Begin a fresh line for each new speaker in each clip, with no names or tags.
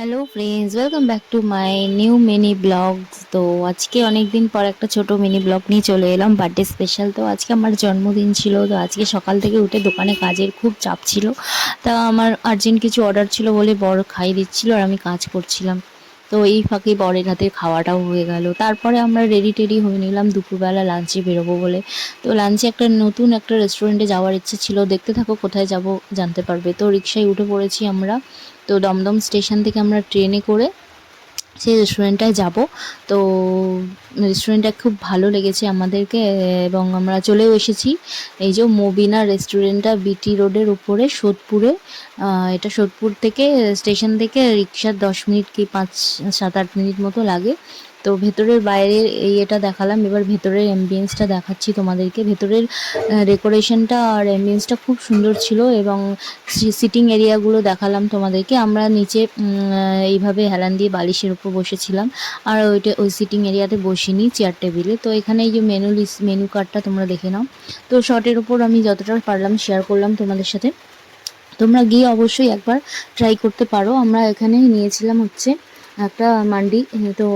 Hello friends, welcome back to my new mini blogs. তো আজকে অনেক দিন পর একটা ছোট মিনি ব্লগ নিয়ে চলে এলাম, বার্থডে স্পেশাল। তো আজকে আমার জন্মদিন ছিল। তো আজকে সকাল থেকে উঠে দোকানে কাজের খুব চাপ ছিল। তা আমার আর্জেন্ট কিছু অর্ডার ছিল বলে বড় খাইয়ে দিচ্ছিল আর আমি কাজ করছিলাম। তো এই ফাঁকে বরের হাতে খাওয়াটাও হয়ে গেল। তারপরে আমরা রেডি টেডি হয়ে নিলাম দুপুরবেলা লাঞ্চে বেরোবো বলে। তো লাঞ্চে একটা নতুন একটা রেস্টুরেন্টে যাওয়ার ইচ্ছে ছিল। দেখতে থাকো কোথায় যাব জানতে পারবে। তো রিক্সায় উঠে পড়েছি আমরা। তো দমদম স্টেশন থেকে আমরা ট্রেনে করে সেই রেস্টুরেন্টটায় যাব। তো রেস্টুরেন্টটা খুব ভালো লেগেছে আমাদেরকে এবং আমরা চলেও এসেছি। এই যে মবিনা রেস্টুরেন্টটা বিটি রোডের উপরে সোদপুরে। এটা সোদপুর থেকে স্টেশন থেকে রিক্সার 10 মিনিট কি 5-7-8 মিনিট মতো লাগে। তো ভেতরের বাইরের এটা দেখালাম, এবার ভেতরের অ্যাম্বিয়েন্সটা দেখাচ্ছি তোমাদেরকে। ভেতরের ডেকোরেশনটা আর অ্যাম্বিয়েন্সটা খুব সুন্দর ছিল এবং সিটিং এরিয়াগুলো দেখালাম তোমাদেরকে। আমরা নিচে এইভাবে হেলান দিয়ে বালিশের উপর বসেছিলাম, আর ওই সিটিং এরিয়াতে বসিনি, চেয়ার টেবিলে। তো এখানে এই যে মেনু কার্ডটা তোমরা দেখে নাও। তো শর্টের উপর আমি যতটা পারলাম শেয়ার করলাম তোমাদের সাথে। তোমরা গিয়ে অবশ্যই একবার ট্রাই করতে পারো। আমরা এখানে নিয়েছিলাম হচ্ছে একটা মান্ডি, তো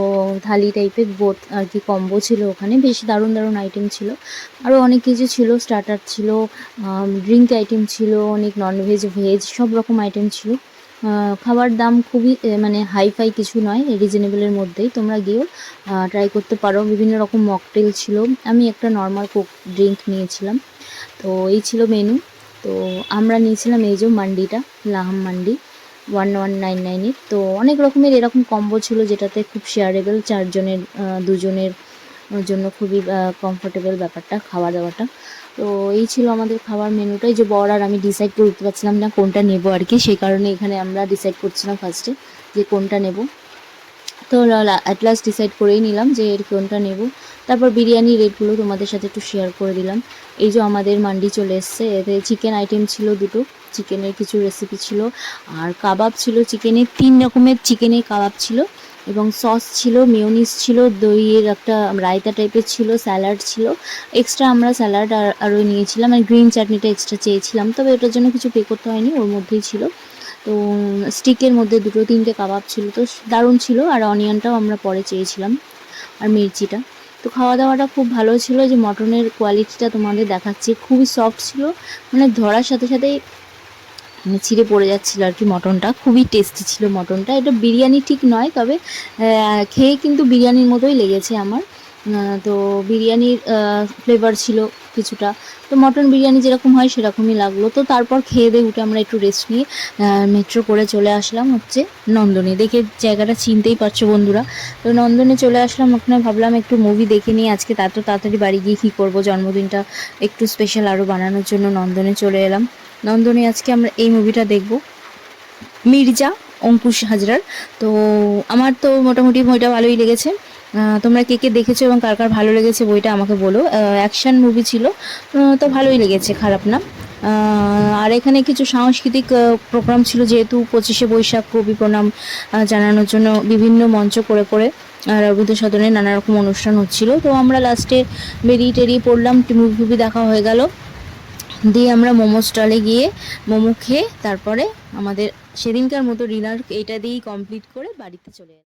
থালি টাইপের বোথ আর কি কম্বো ছিল ওখানে। বেশ দারুণ দারুণ আইটেম ছিল, আরও অনেক কিছু ছিল। স্টার্টার ছিল, ড্রিঙ্ক আইটেম ছিল, অনেক ননভেজ ভেজ সব রকম আইটেম ছিল। খাবার দাম খুবই মানে হাইফাই কিছু নয়, রিজনেবলের মধ্যেই। তোমরা গিয়েও ট্রাই করতে পারো। বিভিন্ন রকম মকটেল ছিল, আমি একটা নর্মাল কোক ড্রিঙ্ক নিয়েছিলাম। তো এই ছিল মেনু। তো আমরা নিয়েছিলাম এই যে মান্ডিটা, লাহাম মান্ডি 1199-এর। তো অনেক রকমের এরকম কম্বো ছিল যেটাতে খুব শেয়ারেবল, চারজনের দুজনের জন্য খুবই কমফোর্টেবল ব্যাপারটা, খাওয়া দাওয়াটা। তো এই ছিল আমাদের খাবার মেনুটা। এই যে বর আর আমি ডিসাইড করে উঠতে পারছিলাম না কোনটা নেবো আর কি, সেই কারণে এখানে আমরা ডিসাইড করছিলাম ফার্স্টে যে কোনটা নেব। তো অ্যাট লাস্ট ডিসাইড করেই নিলাম যে এর কোনটা নেব। তারপর বিরিয়ানি রেটগুলো তোমাদের সাথে একটু শেয়ার করে দিলাম। এই যে আমাদের মান্ডি চলে এসছে, এতে চিকেন আইটেম ছিল দুটো, চিকেনের কিছু রেসিপি ছিল, আর কাবাব ছিল চিকেনের, 3 রকমের চিকেনের কাবাব ছিল, এবং সস ছিল, মেয়োনিজ ছিল, দইয়ের একটা রায়তা টাইপের ছিল, স্যালাড ছিল। এক্সট্রা আমরা স্যালাড আরও নিয়েছিলাম, আর গ্রিন চাটনিটা এক্সট্রা চেয়েছিলাম, তবে ওটার জন্য কিছু পে করতে হয়নি, ওর মধ্যেই ছিল। তো স্টিকের মধ্যে 2-3টে কাবাব ছিল, তো দারুণ ছিল। আর অনিয়নটাও আমরা পরে চেয়েছিলাম, আর মির্চিটা। তো খাওয়া দাওয়াটা খুব ভালো ছিল। যে মটনের কোয়ালিটিটা তোমাদের দেখাচ্ছি, খুবই সফট ছিল, মানে ধরার সাথে সাথেই ছিঁড়ে পড়ে যাচ্ছিলো আর কি। মটনটা খুবই টেস্টি ছিল মটনটা। এটা বিরিয়ানি ঠিক নয়, তবে খেয়ে কিন্তু বিরিয়ানির মতোই লেগেছে আমার। তো বিরিয়ানির ফ্লেভার ছিল কিছুটা। তো মটন বিরিয়ানি যেরকম হয় সেরকমই লাগলো। তো তারপর খেয়ে দিয়ে উঠে আমরা একটু রেস্ট নিয়ে মেট্রো করে চলে আসলাম হচ্ছে নন্দনে। দেখে জায়গাটা চিনতেই পারছো বন্ধুরা। তো নন্দনে চলে আসলাম, ওখানে ভাবলাম একটু মুভি দেখে নিই। আজকে এত তাড়াতাড়ি বাড়ি গিয়ে কী করবো, জন্মদিনটা একটু স্পেশাল আরও বানানোর জন্য নন্দনে চলে এলাম। নন্দনে আজকে আমরা এই মুভিটা দেখব, মির্জা, অঙ্কুশ হাজরার। তো আমার তো মোটামুটি বইটা ভালোই লেগেছে। তোমরা কে কে দেখেছো এবং কার কার ভালো লেগেছে বইটা আমাকে বলো। অ্যাকশান মুভি ছিল, তো ভালোই লেগেছে, খারাপ না। আর এখানে কিছু সাংস্কৃতিক প্রোগ্রাম ছিল, যেহেতু 25শে বৈশাখ কবি প্রণাম জানানোর জন্য বিভিন্ন মঞ্চ করে করে রবীন্দ্র সদনে নানা রকম অনুষ্ঠান হচ্ছিল। তো আমরা লাস্টে বেরিয়ে টেরিয়ে পড়লাম, মুভি দেখা হয়ে গেল। দিয়ে আমরা মোমো স্টলে গিয়ে মোমো খেয়ে তারপরে আমাদের সেদিনকার মতো ডিনার এইটা দিয়েই কমপ্লিট করে বাড়িতে চলে এলাম।